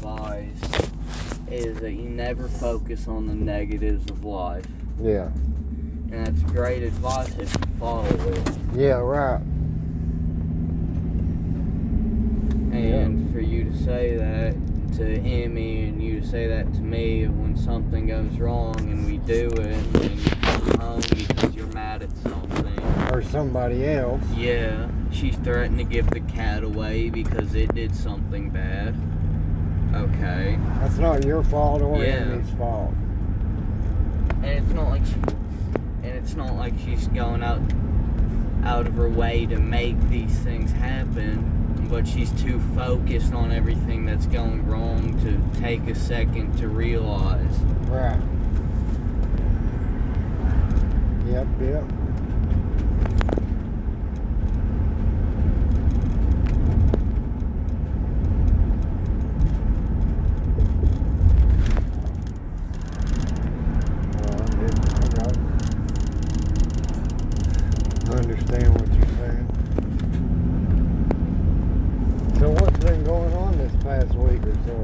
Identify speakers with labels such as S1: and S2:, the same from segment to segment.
S1: advice is that you never focus on the negatives of life.
S2: Yeah.
S1: And that's great advice if you follow it.
S2: Yeah, right.
S1: And for you to say that to Emmy and you to say that to me when something goes wrong and we do it and then you come home because you're mad at something.
S2: Or somebody else.
S1: Yeah, she's threatened to give the cat away because it did something bad. Okay.
S2: That's not your fault or Emmy's fault.
S1: And it's not like she's going out of her way to make these things happen. But she's too focused on everything that's going wrong to take a second to realize.
S2: Right. Yep. I understand what you're saying. So what's been going on this past week or so?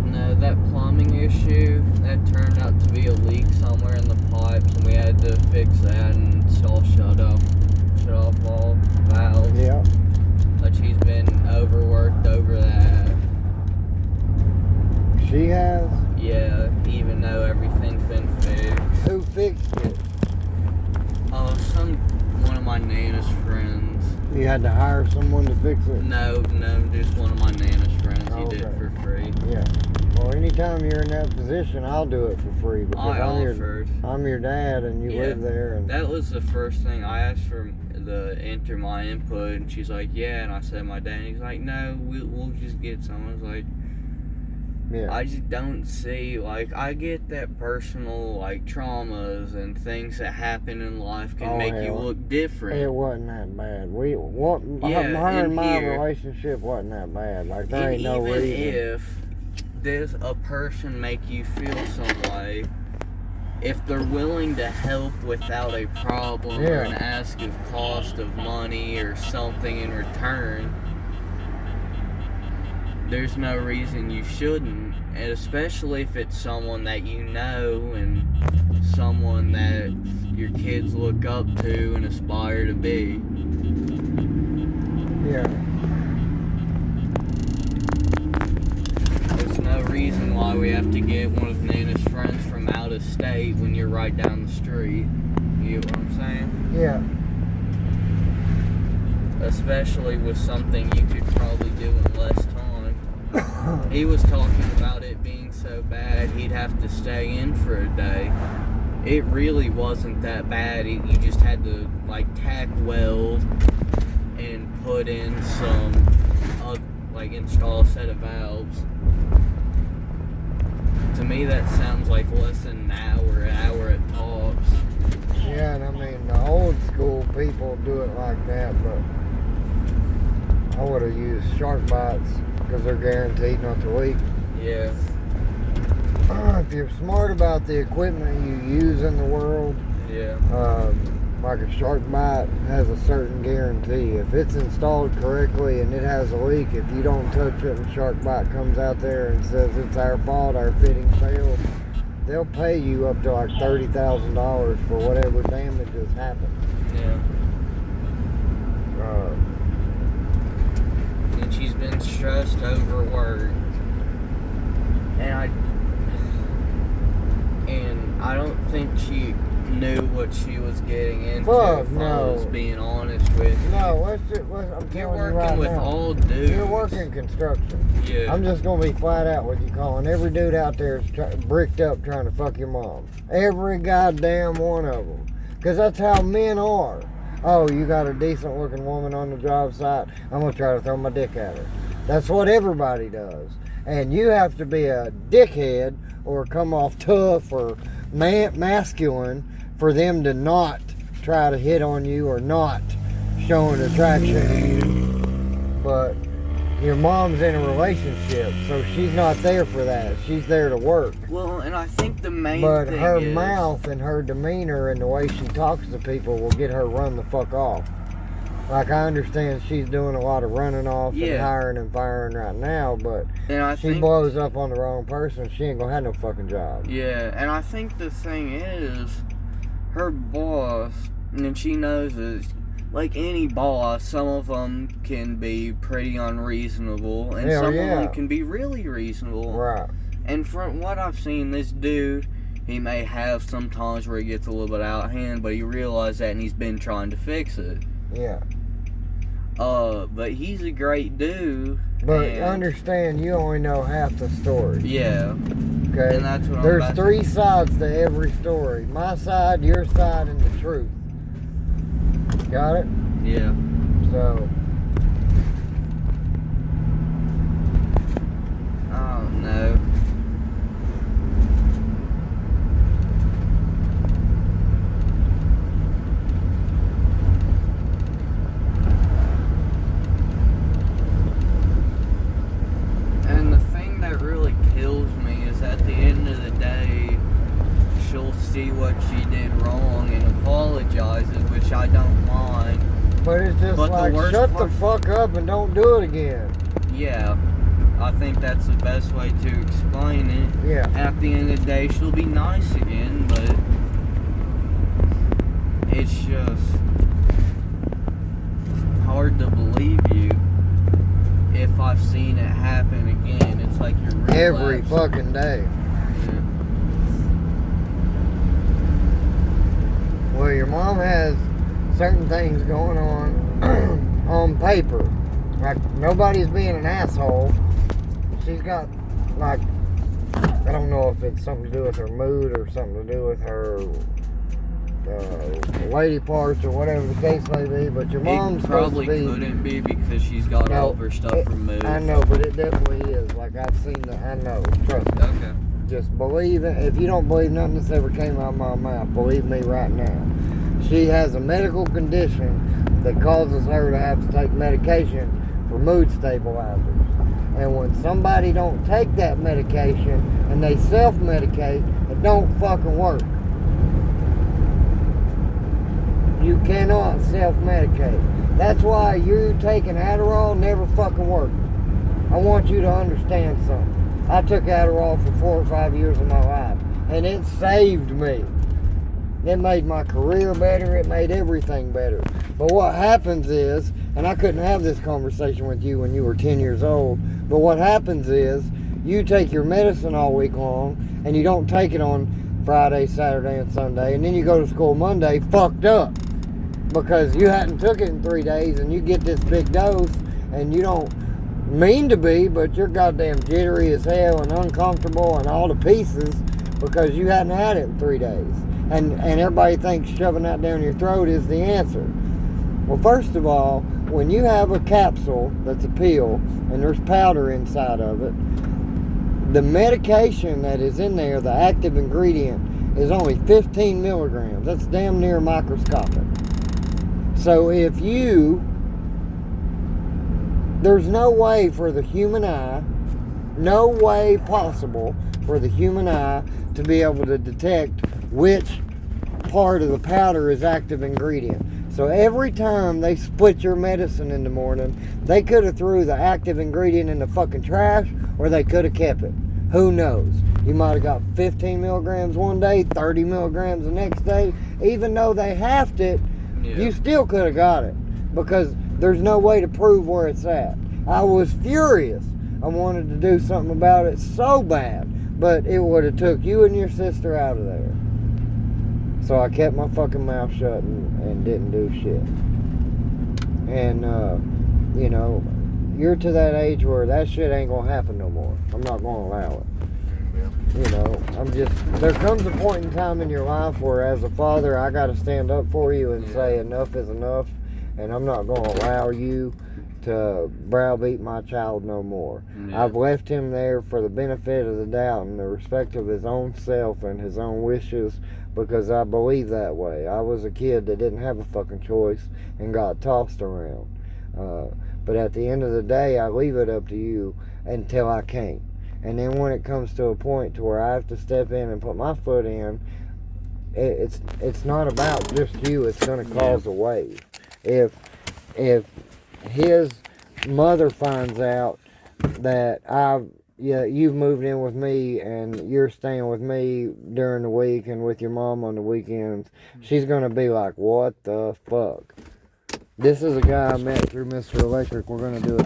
S1: No, that plumbing issue, that turned out to be a leak somewhere in the pipes, and we had to fix that and install shut off all valves.
S2: Yeah.
S1: But she's been overworked over that.
S2: She has?
S1: Yeah, even though everything's been fixed.
S2: Who fixed it?
S1: One of my Nana's friends.
S2: You had to hire someone to fix it?
S1: No, just one of my Nana's friends. He did it for free.
S2: Yeah. Well, anytime you're in that position, I'll do it for free because I'm your dad and you live there. And
S1: that was the first thing I asked for to enter my input, and she's like, "Yeah," and I said, "My dad." And he's like, "No, we'll just get someone." I was like,
S2: yeah.
S1: I just don't see, I get that personal, traumas and things that happen in life can make you look different.
S2: It wasn't that bad. Her and my relationship wasn't that bad. There ain't no reason.
S1: Even if does a person make you feel some way, if they're willing to help without a problem or an ask of cost of money or something in return, there's no reason you shouldn't, and especially if it's someone that you know and someone that your kids look up to and aspire to be.
S2: Yeah.
S1: There's no reason why we have to get one of Nana's friends from out of state when you're right down the street. You get what I'm saying?
S2: Yeah.
S1: Especially with something you could probably do in less time. He was talking about it being so bad he'd have to stay in for a day. It really wasn't that bad. You just had to tack weld and put in some install a set of valves. To me that sounds like less than an hour at tops.
S2: Yeah, and the old school people do it like that, but I would have used shark bites because they're guaranteed not to leak.
S1: Yeah.
S2: If you're smart about the equipment you use in the world, like a shark bite has a certain guarantee. If it's installed correctly and it has a leak, if you don't touch it and shark bite comes out there and says it's our fault, our fitting failed, they'll pay you up to $30,000 for whatever damage has happened.
S1: Yeah. And she's been stressed over work. And I don't think she knew what she was getting into.
S2: Fuck,
S1: if I was being honest with you.
S2: No, I'm telling
S1: You're
S2: you right
S1: working with
S2: now,
S1: all dudes.
S2: You're working construction.
S1: Yeah.
S2: I'm just going to be flat out with you, Colin. Every dude out there is bricked up trying to fuck your mom. Every goddamn one of them. Because that's how men are. Oh, you got a decent looking woman on the job site, I'm going to try to throw my dick at her. That's what everybody does. And you have to be a dickhead or come off tough or masculine for them to not try to hit on you or not show an attraction to you. But your mom's in a relationship, so she's not there for that. She's there to work.
S1: Well, and I think the main
S2: but
S1: thing
S2: her
S1: is...
S2: mouth and her demeanor and the way she talks to people will get her run the fuck off. Like, I understand she's doing a lot of running off
S1: Yeah.
S2: and hiring and firing right now, but
S1: And
S2: she blows up on the wrong person, she ain't gonna have no fucking job.
S1: Yeah, and I think the thing is, her boss, and she knows this, like any boss, some of them can be pretty unreasonable, and some of them can be really reasonable.
S2: Right.
S1: And from what I've seen, this dude, he may have some times where he gets a little bit out of hand, but he realized that and he's been trying to fix it.
S2: Yeah.
S1: But he's a great dude.
S2: But understand, you only know half the story.
S1: Yeah.
S2: Okay?
S1: And that's what
S2: There's three sides to every story. My side, your side, and the truth. Got it?
S1: Yeah.
S2: So...
S1: I don't know. And the thing that really kills me is at the end of the day, she'll see what she did wrong and apologizes, which I don't mind.
S2: But it's just like, shut the fuck up and don't do it again.
S1: Yeah. I think that's the best way to explain it.
S2: Yeah.
S1: At the end of the day, she'll be nice again, but it's just hard to believe you if I've seen it happen again. It's like you're relapsing.
S2: Every fucking day.
S1: Yeah.
S2: Well, your mom has certain things going on on paper. Like, nobody's being an asshole. She's got, like, I don't know if it's something to do with her mood or something to do with her lady parts or whatever the case may be, but your mom's
S1: It probably
S2: supposed to be,
S1: couldn't be because she's got all of her stuff removed.
S2: I know, but it definitely is. Like, I've seen that. I know. Trust me.
S1: Okay.
S2: Just believe it. If you don't believe nothing that's ever came out of my mouth, believe me right now. She has a medical condition that causes her to have to take medication for mood stabilizers. And when somebody don't take that medication and they self-medicate, it don't fucking work. You cannot self-medicate. That's why you taking Adderall never fucking worked. I want you to understand something. I took Adderall for 4 or 5 years of my life, and it saved me. It made my career better. It made everything better. But what happens is, and I couldn't have this conversation with you when you were 10 years old, but what happens is, you take your medicine all week long, and you don't take it on Friday, Saturday, and Sunday, and then you go to school Monday fucked up. Because you hadn't took it in 3 days, and you get this big dose, and you don't mean to be, but you're goddamn jittery as hell and uncomfortable and all the pieces because you hadn't had it in 3 days. And everybody thinks shoving that down your throat is the answer. Well, first of all, when you have a capsule that's a pill and there's powder inside of it, the medication that is in there, the active ingredient, is only 15 milligrams. That's damn near microscopic. So if there's no way for the human eye, no way possible for the human eye to be able to detect which part of the powder is active ingredient. So every time they split your medicine in the morning, they could have threw the active ingredient in the fucking trash, or they could have kept it. Who knows? You might have got 15 milligrams one day, 30 milligrams the next day. Even though they halved it, you still could have got it, because there's no way to prove where it's at. I was furious. I wanted to do something about it so bad, but it would have took you and your sister out of there. So I kept my fucking mouth shut and didn't do shit. And, you know, you're to that age where that shit ain't gonna happen no more. I'm not gonna allow it. You know, there comes a point in time in your life where, as a father, I gotta stand up for you and say enough is enough, and I'm not gonna allow you to browbeat my child no more. I've left him there for the benefit of the doubt and the respect of his own self and his own wishes, because I believe that way. I was a kid that didn't have a fucking choice and got tossed around. But at the end of the day, I leave it up to you until I can't. And then when it comes to a point to where I have to step in and put my foot in, it's not about just you. It's going to cause a wave. If if his mother finds out that you've moved in with me and you're staying with me during the week and with your mom on the weekends, she's gonna be like, what the fuck? This is a guy I met through Mr. Electric. We're gonna do a